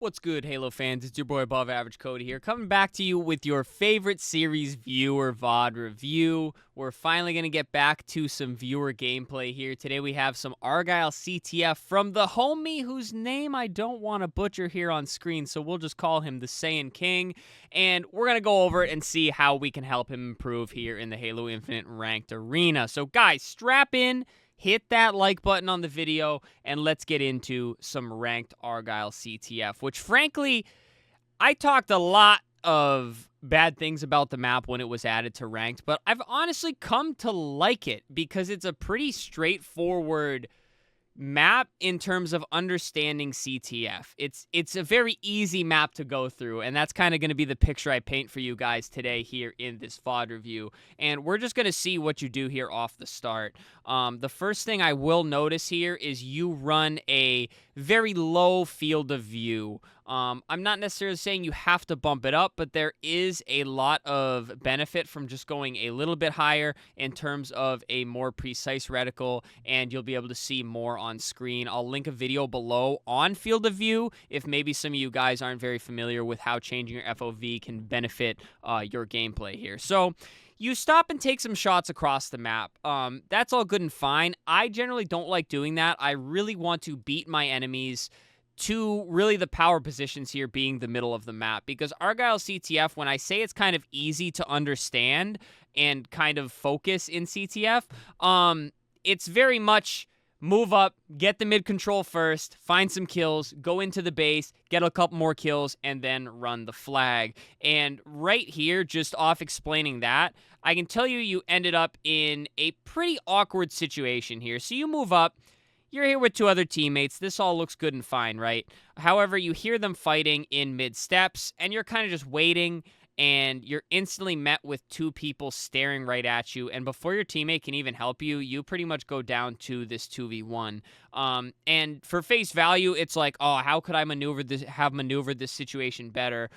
What's good, Halo fans? It's your boy Above Average Cody here, coming back to you with your favorite series viewer VOD review. We're finally going to get back to some viewer gameplay here. Today we have some Argyle CTF from the homie whose name I don't want to butcher here on screen, so we'll just call him the Saiyan King. And we're going to go over it and see how we can help him improve here in the Halo Infinite ranked arena. So guys, strap in. Hit that like button on the video, and let's get into some ranked Argyle CTF, which frankly, I talked a lot of bad things about the map when it was added to ranked, but I've honestly come to like it because it's a pretty straightforward map in terms of understanding CTF. It's a very easy map to go through, and that's kind of going to be the picture I paint for you guys today here in this VOD review. And we're just going to see what you do here off the start. The first thing I will notice here is you run a very low field of view. I'm not necessarily saying you have to bump it up, but there is a lot of benefit from just going a little bit higher in terms of a more precise reticle, and you'll be able to see more on screen. I'll link a video below on field of view if maybe some of you guys aren't very familiar with how changing your FOV can benefit your gameplay here. So you stop and take some shots across the map. That's all good and fine. I generally don't like doing that. I really want to beat my enemies to really the power positions here being the middle of the map, because Argyle CTF, when I say it's kind of easy to understand and kind of focus in CTF, it's very much move up, get the mid control first, find some kills, go into the base, get a couple more kills, and then run the flag. And right here, just off explaining that, I can tell you ended up in a pretty awkward situation here. So you move up, you're here with two other teammates. This all looks good and fine, right? However, you hear them fighting in mid-steps, and you're kind of just waiting, and you're instantly met with two people staring right at you, and before your teammate can even help you, you pretty much go down to this 2v1. And for face value, it's like, oh, how could I have maneuvered this situation better?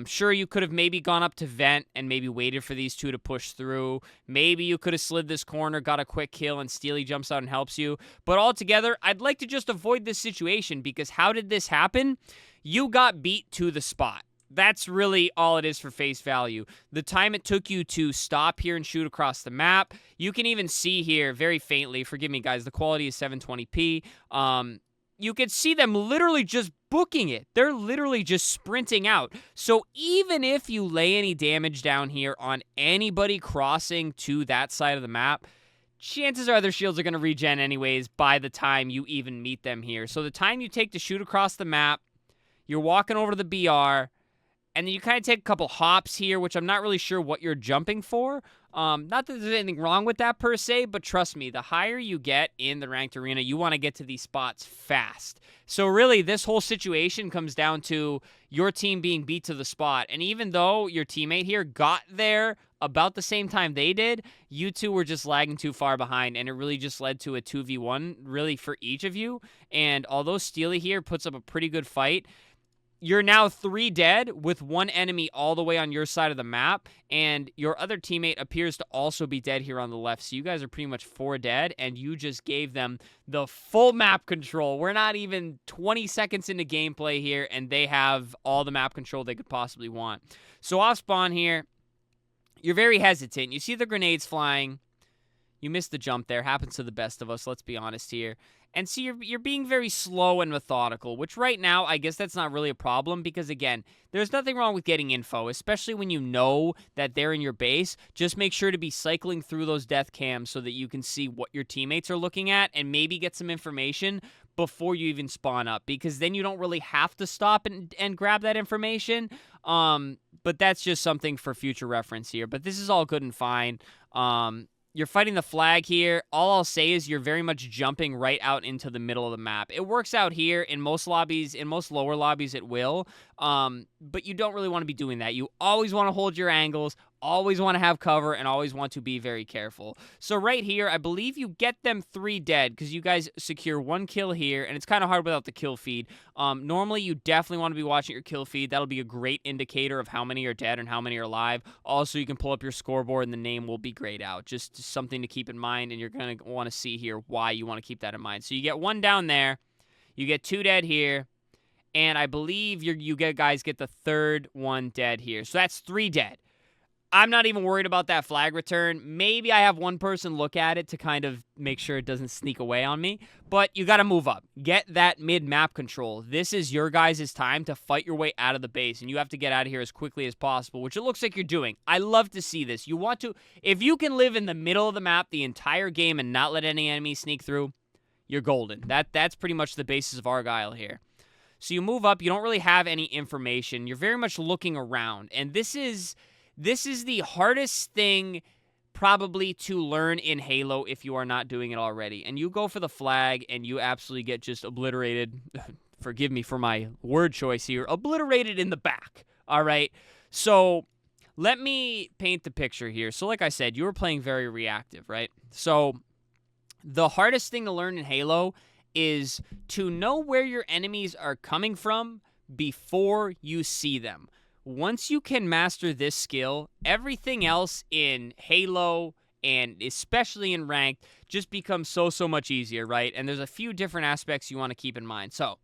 Sure, you could have maybe gone up to vent and maybe waited for these two to push through. Maybe you could have slid this corner, got a quick kill, and Steely jumps out and helps you. But altogether, I'd like to just avoid this situation, because how did this happen? You got beat to the spot. That's really all it is for face value. The time it took you to stop here and shoot across the map, you can even see here very faintly, forgive me guys, the quality is 720p. You can see them literally just booking it. They're literally just sprinting out. So even if you lay any damage down here on anybody crossing to that side of the map, chances are their shields are going to regen anyways by the time you even meet them here. So the time you take to shoot across the map, you're walking over to the BR, and then you kind of take a couple hops here, which I'm not really sure what you're jumping for. Not that there's anything wrong with that per se, but trust me, the higher you get in the ranked arena, you want to get to these spots fast. So really, this whole situation comes down to your team being beat to the spot. And even though your teammate here got there about the same time they did, you two were just lagging too far behind, and it really just led to a 2v1 really for each of you. And although Steely here puts up a pretty good fight, you're now 3 dead with one enemy all the way on your side of the map, and your other teammate appears to also be dead here on the left. So you guys are pretty much 4 dead, and you just gave them the full map control. We're not even 20 seconds into gameplay here, and they have all the map control they could possibly want. So off spawn here, you're very hesitant. You see the grenades flying. You missed the jump there. Happens to the best of us, let's be honest here. And so you're being very slow and methodical, which right now, I guess that's not really a problem because, again, there's nothing wrong with getting info, especially when you know that they're in your base. Just make sure to be cycling through those death cams so that you can see what your teammates are looking at and maybe get some information before you even spawn up, because then you don't really have to stop and grab that information. But that's just something for future reference here. But this is all good and fine. You're fighting the flag here. All I'll say is you're very much jumping right out into the middle of the map. It works out here in most lobbies, in most lower lobbies it will, but you don't really want to be doing that. You always want to hold your angles, always want to have cover, and always want to be very careful. So right here, I believe you get them 3 dead because you guys secure 1 kill here, and it's kind of hard without the kill feed. Normally, you definitely want to be watching your kill feed. That'll be a great indicator of how many are dead and how many are alive. Also, you can pull up your scoreboard, and the name will be grayed out. Just something to keep in mind, and you're going to want to see here why you want to keep that in mind. So you get 1 down there. You get 2 dead here. and I believe you guys get the third one dead here. So that's 3 dead. I'm not even worried about that flag return. Maybe I have one person look at it to kind of make sure it doesn't sneak away on me. But you got to move up. Get that mid-map control. This is your guys' time to fight your way out of the base, and you have to get out of here as quickly as possible, which it looks like you're doing. I love to see this. You want to, if you can live in the middle of the map the entire game and not let any enemies sneak through, you're golden. That's pretty much the basis of Argyle here. So you move up. You don't really have any information. You're very much looking around, and this is the hardest thing probably to learn in Halo if you are not doing it already. And you go for the flag and you absolutely get just obliterated. Forgive me for my word choice here. Obliterated in the back. All right. So let me paint the picture here. So like I said, you were playing very reactive, right? So the hardest thing to learn in Halo is to know where your enemies are coming from before you see them. Once you can master this skill, everything else in Halo and especially in Ranked just becomes so much easier, right? And there's a few different aspects you want to keep in mind. So,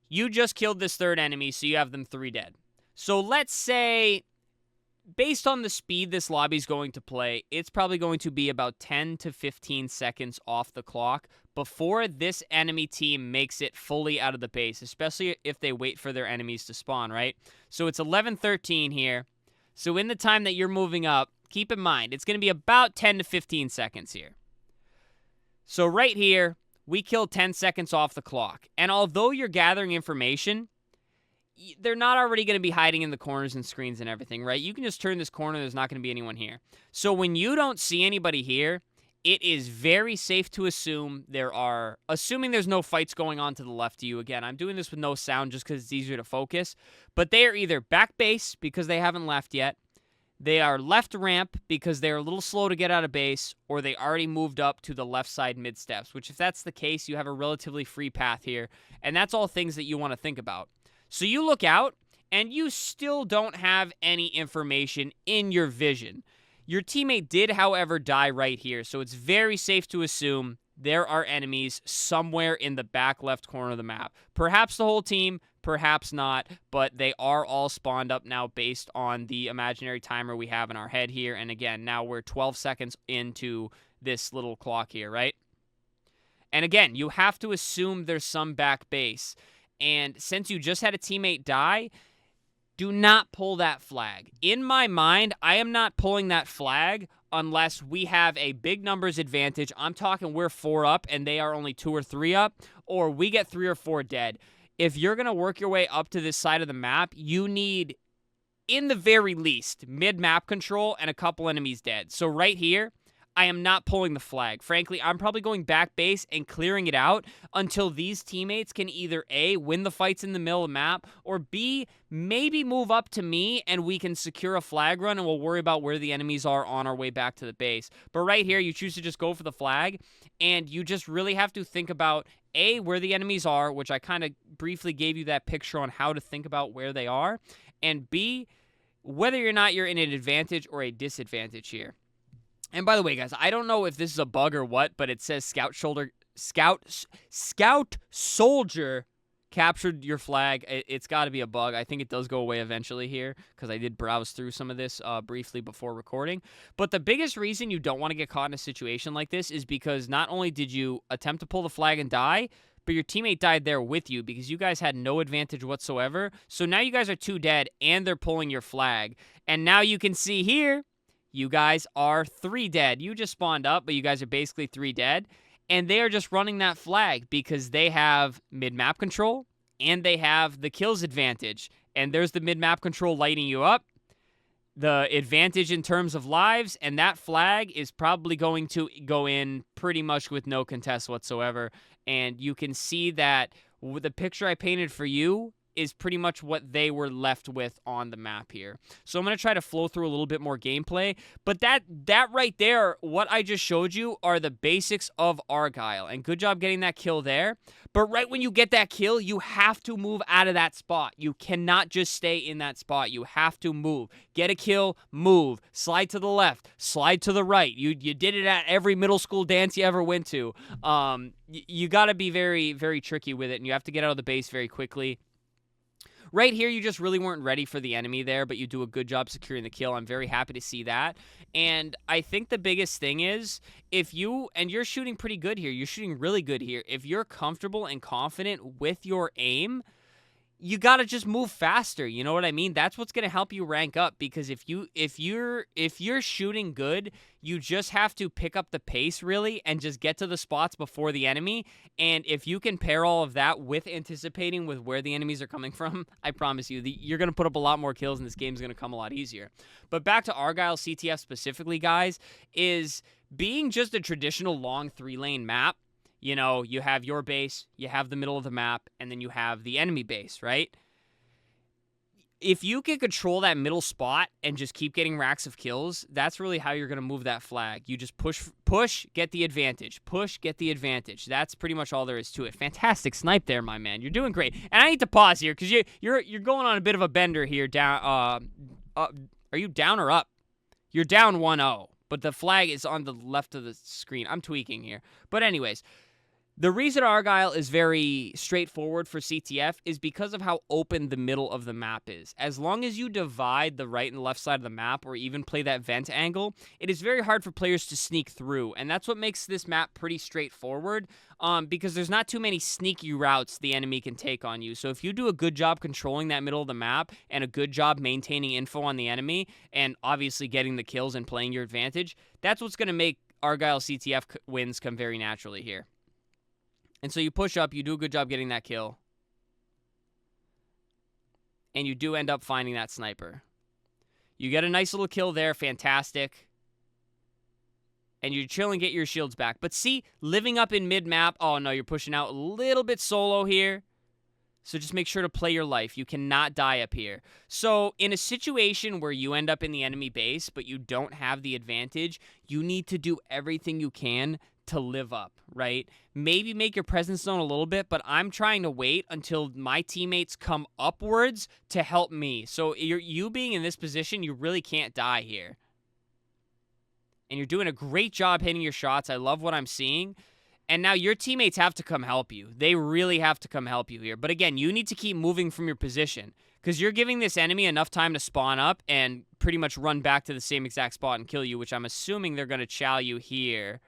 you just killed this third enemy, so you have them 3 dead. So let's say, based on the speed this lobby's going to play, it's probably going to be about 10 to 15 seconds off the clock before this enemy team makes it fully out of the base, especially if they wait for their enemies to spawn, right? So it's 11:13 here. So in the time that you're moving up, keep in mind, it's going to be about 10 to 15 seconds here. So right here, we killed 10 seconds off the clock. And although you're gathering information, they're not already going to be hiding in the corners and screens and everything, right? You can just turn this corner. There's not going to be anyone here. So when you don't see anybody here, it is very safe to assume assuming there's no fights going on to the left of you. Again, I'm doing this with no sound just because it's easier to focus. But they are either back base because they haven't left yet. They are left ramp because they're a little slow to get out of base, or they already moved up to the left side mid steps, which if that's the case, you have a relatively free path here. And that's all things that you want to think about. So you look out, and you still don't have any information in your vision. Your teammate did, however, die right here, so it's very safe to assume there are enemies somewhere in the back left corner of the map. Perhaps the whole team, perhaps not, but they are all spawned up now based on the imaginary timer we have in our head here. And again, now we're 12 seconds into this little clock here, right? And again, you have to assume there's some back base. And since you just had a teammate die, do not pull that flag. In my mind, I am not pulling that flag unless we have a big numbers advantage. I'm talking we're 4 up and they are only 2 or 3 up, or we get 3 or 4 dead. If you're going to work your way up to this side of the map, you need, in the very least, mid-map control and a couple enemies dead. So right here, I am not pulling the flag. Frankly, I'm probably going back base and clearing it out until these teammates can either A, win the fights in the middle of the map, or B, maybe move up to me and we can secure a flag run and we'll worry about where the enemies are on our way back to the base. But right here, you choose to just go for the flag, and you just really have to think about A, where the enemies are, which I kind of briefly gave you that picture on how to think about where they are, and B, whether or not you're in an advantage or a disadvantage here. And by the way, guys, I don't know if this is a bug or what, but it says Scout Soldier captured your flag. It's got to be a bug. I think it does go away eventually here because I did browse through some of this briefly before recording. But the biggest reason you don't want to get caught in a situation like this is because not only did you attempt to pull the flag and die, but your teammate died there with you because you guys had no advantage whatsoever. So now you guys are 2 dead and they're pulling your flag. And now you can see here, you guys are 3 dead. You just spawned up, but you guys are basically 3 dead. And they are just running that flag because they have mid-map control and they have the kills advantage. And there's the mid-map control lighting you up, the advantage in terms of lives, and that flag is probably going to go in pretty much with no contest whatsoever. And you can see that with the picture I painted for you, is pretty much what they were left with on the map here. So I'm going to try to flow through a little bit more gameplay, but that right there, what I just showed you are the basics of Argyle, and good job getting that kill there. But right when you get that kill, you have to move out of that spot. You cannot just stay in that spot. You have to move. Get a kill, move, slide to the left, slide to the right. You did it at every middle school dance you ever went to. You got to be very, very tricky with it, and you have to get out of the base very quickly. Right here, you just really weren't ready for the enemy there, but you do a good job securing the kill. I'm very happy to see that. And I think the biggest thing is, you're shooting pretty good here. You're shooting really good here. If you're comfortable and confident with your aim, you got to just move faster. You know what I mean? That's what's going to help you rank up, because if you're shooting good, you just have to pick up the pace really and just get to the spots before the enemy. And if you can pair all of that with anticipating with where the enemies are coming from, I promise you, you're going to put up a lot more kills and this game's going to come a lot easier. But back to Argyle CTF specifically, guys, is being just a traditional long 3-lane map. You know, you have your base, you have the middle of the map, and then you have the enemy base, right? If you can control that middle spot and just keep getting racks of kills, that's really how you're going to move that flag. You just push, get the advantage. Push, get the advantage. That's pretty much all there is to it. Fantastic snipe there, my man. You're doing great. And I need to pause here because you're going on a bit of a bender here. Down. Are you down or up? You're down 1-0, but the flag is on the left of the screen. I'm tweaking here. But anyways, the reason Argyle is very straightforward for CTF is because of how open the middle of the map is. As long as you divide the right and left side of the map, or even play that vent angle, it is very hard for players to sneak through. And that's what makes this map pretty straightforward, because there's not too many sneaky routes the enemy can take on you. So if you do a good job controlling that middle of the map, and a good job maintaining info on the enemy, and obviously getting the kills and playing your advantage, that's what's going to make Argyle CTF wins come very naturally here. And so you push up, you do a good job getting that kill. And you do end up finding that sniper. You get a nice little kill there, fantastic. And you chill and get your shields back. But see, living up in mid-map, oh no, you're pushing out a little bit solo here. So just make sure to play your life. You cannot die up here. So in a situation where you end up in the enemy base, but you don't have the advantage, you need to do everything you can to live up, right? Maybe make your presence known a little bit, but I'm trying to wait until my teammates come upwards to help me. So you being in this position, you really can't die here. And you're doing a great job hitting your shots. I love what I'm seeing. And now your teammates have to come help you. They really have to come help you here. But again, you need to keep moving from your position, because you're giving this enemy enough time to spawn up and pretty much run back to the same exact spot and kill you, which I'm assuming they're going to chow you here.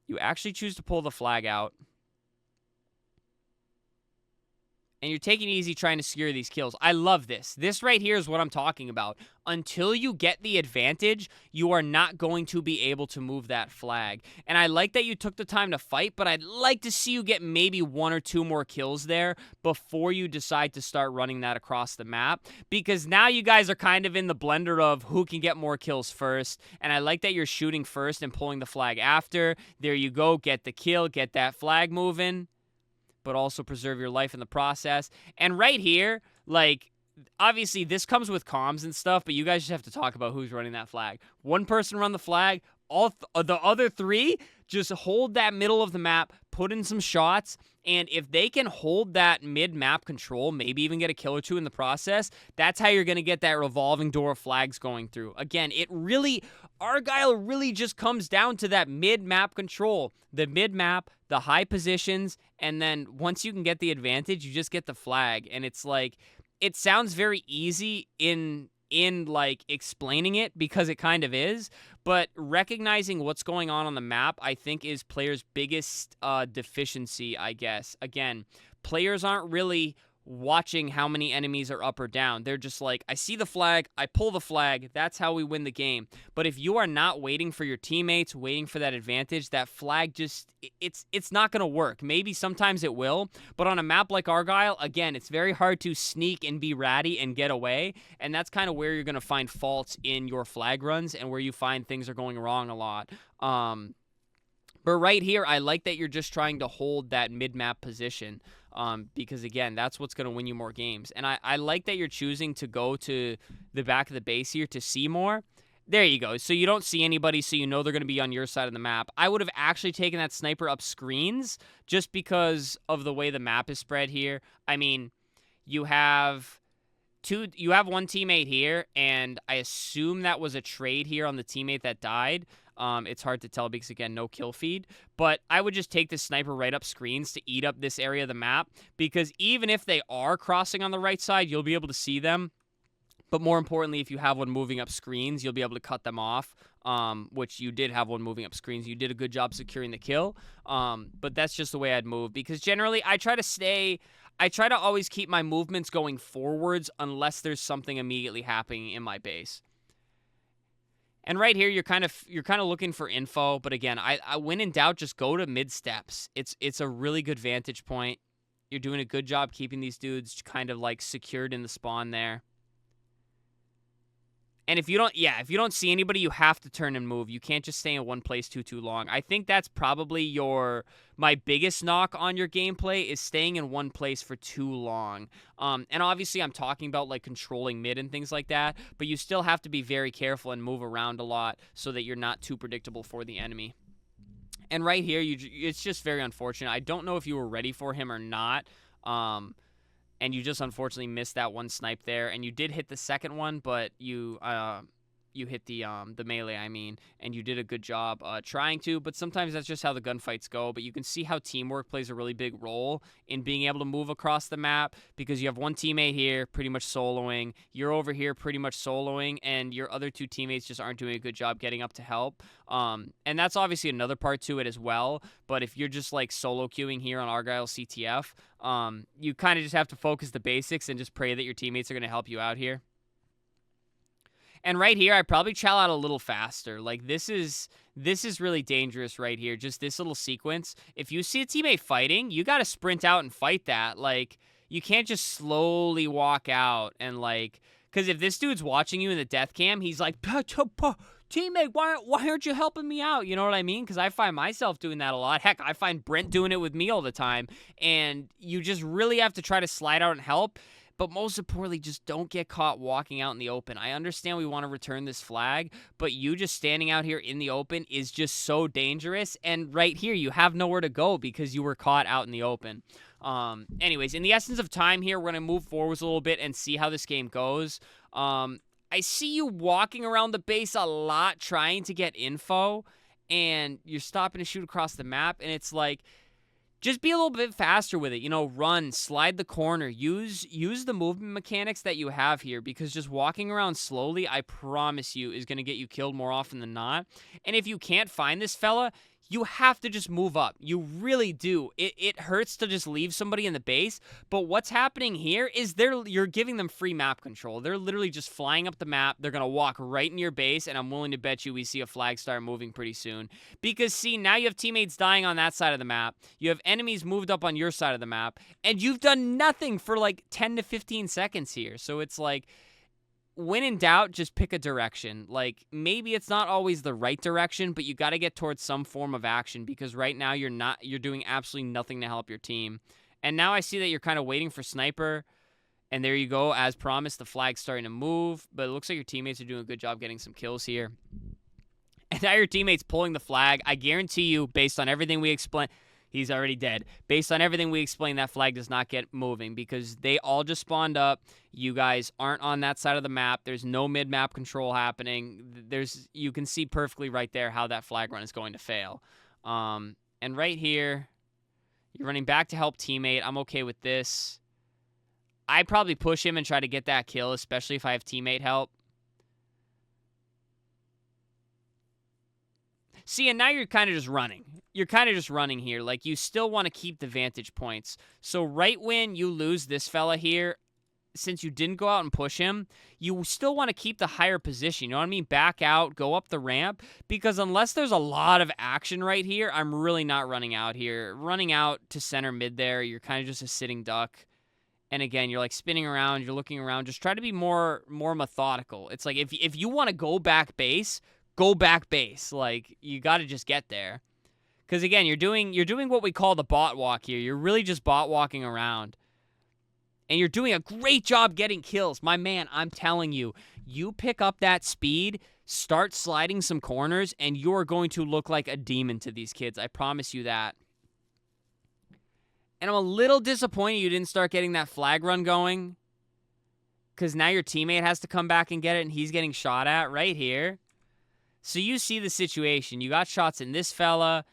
You actually choose to pull the flag out. And you're taking it easy trying to secure these kills. I love this. This right here is what I'm talking about. Until you get the advantage, you are not going to be able to move that flag. And I like that you took the time to fight, but I'd like to see you get maybe 1 or 2 more kills there before you decide to start running that across the map. Because now you guys are kind of in the blender of who can get more kills first. And I like that you're shooting first and pulling the flag after. There you go. Get the kill. Get that flag moving, but also preserve your life in the process. And right here, like, obviously this comes with comms and stuff, but you guys just have to talk about who's running that flag. One person run the flag, the other 3 just hold that middle of the map, put in some shots, and if they can hold that mid-map control, maybe even get a kill or 2 in the process, that's how you're going to get that revolving door of flags going through. Again, Argyle really just comes down to that mid-map control. The mid-map, the high positions, and then once you can get the advantage, you just get the flag. And it's like, it sounds very easy in like explaining it, because it kind of is, but recognizing what's going on the map, I think, is players' biggest deficiency, I guess. Again, players aren't really watching how many enemies are up or down. They're just like, I see the flag, I pull the flag, that's how we win the game. But if you are not waiting for your teammates, waiting for that advantage, that flag just, it's not going to work. Maybe sometimes it will, but on a map like Argyle, again, it's very hard to sneak and be ratty and get away, and that's kind of where you're going to find faults in your flag runs and where you find things are going wrong a lot. But right here, I like that you're just trying to hold that mid-map position, because, again, that's what's going to win you more games. And I like that you're choosing to go to the back of the base here to see more. There you go. So you don't see anybody, so you know they're going to be on your side of the map. I would have actually taken that sniper up screens just because of the way the map is spread here. I mean, you have one teammate here, and I assume that was a trade here on the teammate that died. It's hard to tell because, again, no kill feed. But I would just take the sniper right up screens to eat up this area of the map, because even if they are crossing on the right side, you'll be able to see them. But more importantly, if you have one moving up screens, you'll be able to cut them off, which you did have one moving up screens. You did a good job securing the kill, but that's just the way I'd move, because generally I try to always keep my movements going forwards unless there's something immediately happening in my base. And right here, you're kind of looking for info, but again, I when in doubt, just go to mid steps. It's a really good vantage point. You're doing a good job keeping these dudes kind of like secured in the spawn there. And if you don't see anybody, you have to turn and move. You can't just stay in one place too long. I think that's probably my biggest knock on your gameplay is staying in one place for too long. And obviously I'm talking about like controlling mid and things like that, but you still have to be very careful and move around a lot so that you're not too predictable for the enemy. And right here, it's just very unfortunate. I don't know if you were ready for him or not. And you just unfortunately missed that one snipe there, and you did hit the second one, but you hit the melee, and you did a good job trying to, but sometimes that's just how the gunfights go. But you can see how teamwork plays a really big role in being able to move across the map, because you have one teammate here pretty much soloing, you're over here pretty much soloing, and your other two teammates just aren't doing a good job getting up to help. And that's obviously another part to it as well, but if you're just like solo queuing here on Argyle CTF, you kind of just have to focus the basics and just pray that your teammates are going to help you out here. And right here, I'd probably chow out a little faster. Like, this is really dangerous right here, just this little sequence. If you see a teammate fighting, you got to sprint out and fight that. Like, you can't just slowly walk out and, like, because if this dude's watching you in the death cam, he's like, teammate, why aren't you helping me out? You know what I mean? Because I find myself doing that a lot. Heck, I find Brent doing it with me all the time. And you just really have to try to slide out and help. But most importantly, just don't get caught walking out in the open. I understand we want to return this flag, but you just standing out here in the open is just so dangerous. And right here, you have nowhere to go because you were caught out in the open. Anyways, in the essence of time here, we're going to move forwards a little bit and see how this game goes. I see you walking around the base a lot trying to get info, and you're stopping to shoot across the map, and it's like, just be a little bit faster with it. You know, run, slide the corner, use the movement mechanics that you have here, because just walking around slowly, I promise you, is going to get you killed more often than not. And if you can't find this fella, you have to just move up. You really do. It hurts to just leave somebody in the base, but what's happening here is you're giving them free map control. They're literally just flying up the map. They're going to walk right in your base, and I'm willing to bet you we see a flag start moving pretty soon. Because, see, now you have teammates dying on that side of the map. You have enemies moved up on your side of the map, and you've done nothing for like 10 to 15 seconds here. So it's like, when in doubt, just pick a direction. Like, maybe it's not always the right direction, but you got to get towards some form of action, because right now you're doing absolutely nothing to help your team. And now I see that you're kind of waiting for sniper, and there you go. As promised, the flag's starting to move, but it looks like your teammates are doing a good job getting some kills here. And now your teammate's pulling the flag. I guarantee you, based on everything we explained, he's already dead. Based on everything we explained, that flag does not get moving because they all just spawned up. You guys aren't on that side of the map. There's no mid-map control happening. You can see perfectly right there how that flag run is going to fail. And right here, you're running back to help teammate. I'm okay with this. I'd probably push him and try to get that kill, especially if I have teammate help. See, and now you're kind of just running. You're kind of just running here. Like, you still want to keep the vantage points. So right when you lose this fella here, since you didn't go out and push him, you still want to keep the higher position. You know what I mean? Back out, go up the ramp, because unless there's a lot of action right here, I'm really not running out here. Running out to center mid there, you're kind of just a sitting duck. And again, you're like spinning around, you're looking around. Just try to be more methodical. It's like if you want to go back base, go back base. Like, you got to just get there. Because again, you're doing what we call the bot walk here. You're really just bot walking around. And you're doing a great job getting kills. My man, I'm telling you, you pick up that speed, start sliding some corners, and you're going to look like a demon to these kids. I promise you that. And I'm a little disappointed you didn't start getting that flag run going, because now your teammate has to come back and get it, and he's getting shot at right here. So you see the situation. You got shots in this fella's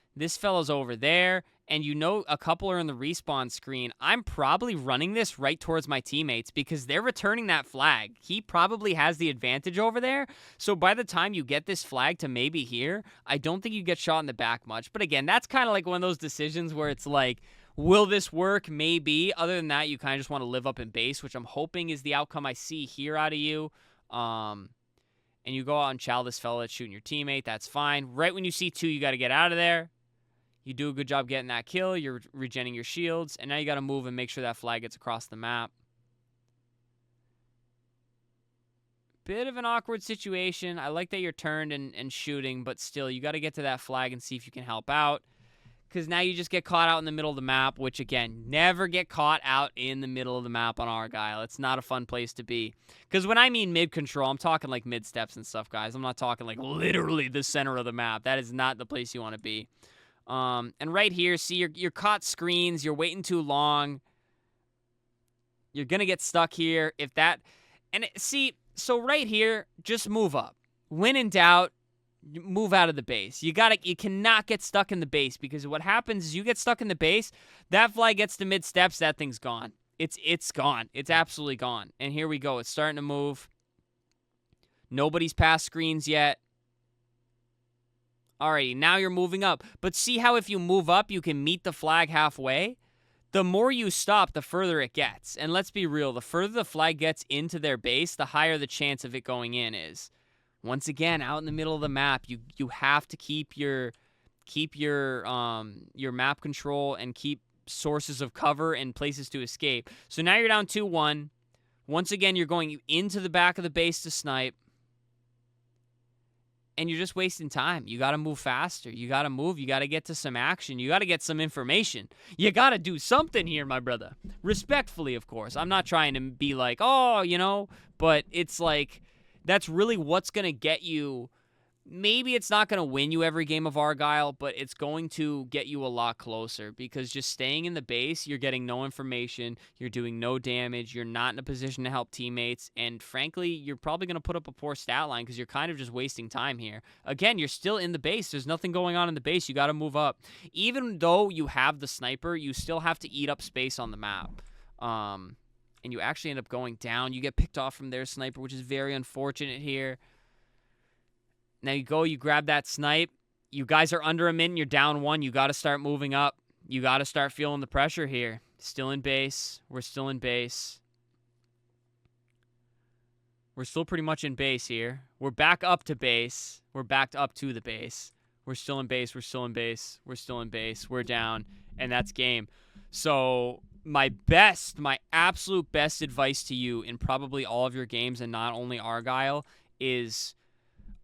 over there, and you know a couple are in the respawn screen. I'm probably running this right towards my teammates because they're returning that flag. He probably has the advantage over there. So by the time you get this flag to maybe here, I don't think you get shot in the back much. But again, that's kind of like one of those decisions where it's like, will this work? Maybe. Other than that, you kind of just want to live up in base, which I'm hoping is the outcome I see here out of you. And you go out and chow this fella that's shooting your teammate. That's fine. Right when you see 2, you got to get out of there. You do a good job getting that kill. You're regenning your shields. And now you got to move and make sure that flag gets across the map. Bit of an awkward situation. I like that you're turned and shooting, but still, you got to get to that flag and see if you can help out. Because now you just get caught out in the middle of the map, which, again, never get caught out in the middle of the map on Argyle. It's not a fun place to be. Because when I mean mid-control, I'm talking like mid-steps and stuff, guys. I'm not talking like literally the center of the map. That is not the place you want to be. And right here, see, you're caught screens. You're waiting too long. You're going to get stuck here. See, so right here, just move up. When in doubt, move out of the base. You cannot get stuck in the base, because what happens is you get stuck in the base, that flag gets to mid steps, that thing's gone. It's gone. It's absolutely gone. And here we go. It's starting to move. Nobody's past screens yet. Alrighty, now you're moving up. But see how if you move up, you can meet the flag halfway? The more you stop, the further it gets. And let's be real, the further the flag gets into their base, the higher the chance of it going in is. Once again, out in the middle of the map, you have to keep your map control and keep sources of cover and places to escape. So now you're down 2-1. Once again, you're going into the back of the base to snipe. And you're just wasting time. You got to move faster. You got to move. You got to get to some action. You got to get some information. You got to do something here, my brother. Respectfully, of course. I'm not trying to be like, but it's like, that's really what's going to get you. Maybe it's not going to win you every game of Argyle, but it's going to get you a lot closer, because just staying in the base, you're getting no information, you're doing no damage, you're not in a position to help teammates, and frankly, you're probably going to put up a poor stat line because you're kind of just wasting time here. Again, you're still in the base. There's nothing going on in the base. You got to move up. Even though you have the sniper, you still have to eat up space on the map. And you actually end up going down. You get picked off from their sniper, which is very unfortunate here. Now you grab that snipe. You guys are under a minute, you're down 1. You got to start moving up. You got to start feeling the pressure here. Still in base. We're still in base. We're still pretty much in base here. We're back up to base. We're backed up to the base. We're still in base. We're still in base. We're still in base. We're down. And that's game. So my absolute best advice to you in probably all of your games, and not only Argyle, is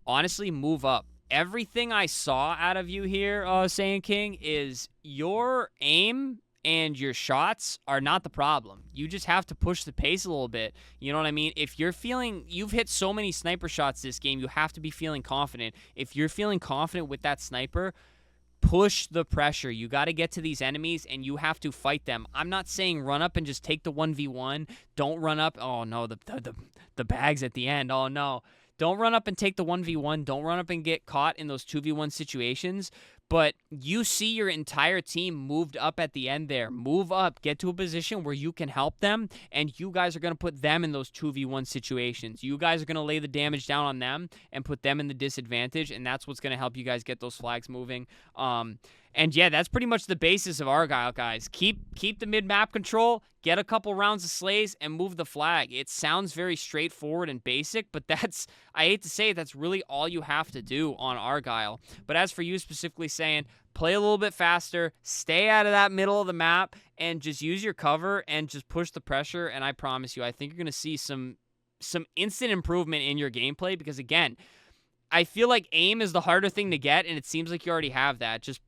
honestly move up. Everything I saw out of you here, Saiyan King, is your aim and your shots are not the problem. You just have to push the pace a little bit. You know what I mean? If you're feeling, you've hit so many sniper shots this game, you have to be feeling confident. If you're feeling confident with that sniper, push the pressure. You got to get to these enemies, and you have to fight them. I'm not saying run up and just take the 1v1. Don't run up. Oh, no, the bags at the end. Oh, no. Don't run up and take the 1v1. Don't run up and get caught in those 2v1 situations. But you see your entire team moved up at the end there. Move up. Get to a position where you can help them, and you guys are going to put them in those 2v1 situations. You guys are going to lay the damage down on them and put them in the disadvantage, and that's what's going to help you guys get those flags moving. And yeah, that's pretty much the basis of Argyle, guys. Keep the mid-map control, get a couple rounds of slays, and move the flag. It sounds very straightforward and basic, but that's, I hate to say it, that's really all you have to do on Argyle. But as for you specifically saying, play a little bit faster, stay out of that middle of the map, and just use your cover and just push the pressure, and I promise you, I think you're going to see some instant improvement in your gameplay, because again, I feel like aim is the harder thing to get, and it seems like you already have that. Just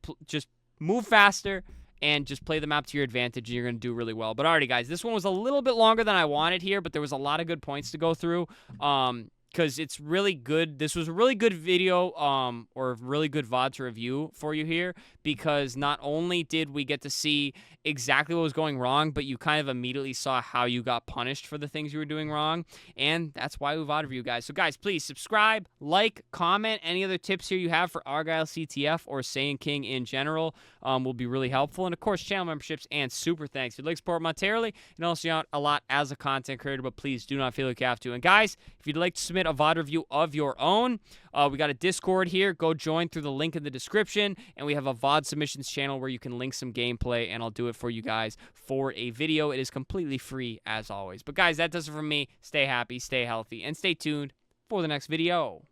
move faster, and just play the map to your advantage, and you're going to do really well. But alrighty, guys, this one was a little bit longer than I wanted here, but there was a lot of good points to go through. Because it's really good. This was a really good video, or a really good VOD to review for you here, because not only did we get to see exactly what was going wrong, but you kind of immediately saw how you got punished for the things you were doing wrong, and that's why we VOD review, guys. So, guys, please subscribe, like, comment. Any other tips here you have for Argyle CTF or Saiyan King in general will be really helpful. And, of course, channel memberships and super thanks. If you'd like to support monetarily, and also out a lot as a content creator, but please do not feel like you have to. And, guys, if you'd like to submit a VOD review of your own, we got a Discord here. Go join through the link in the description, and we have a VOD submissions channel where you can link some gameplay, and I'll do it for you guys for a video. It is completely free, as always. But, guys, that does it from me. Stay happy, stay healthy, and stay tuned for the next video.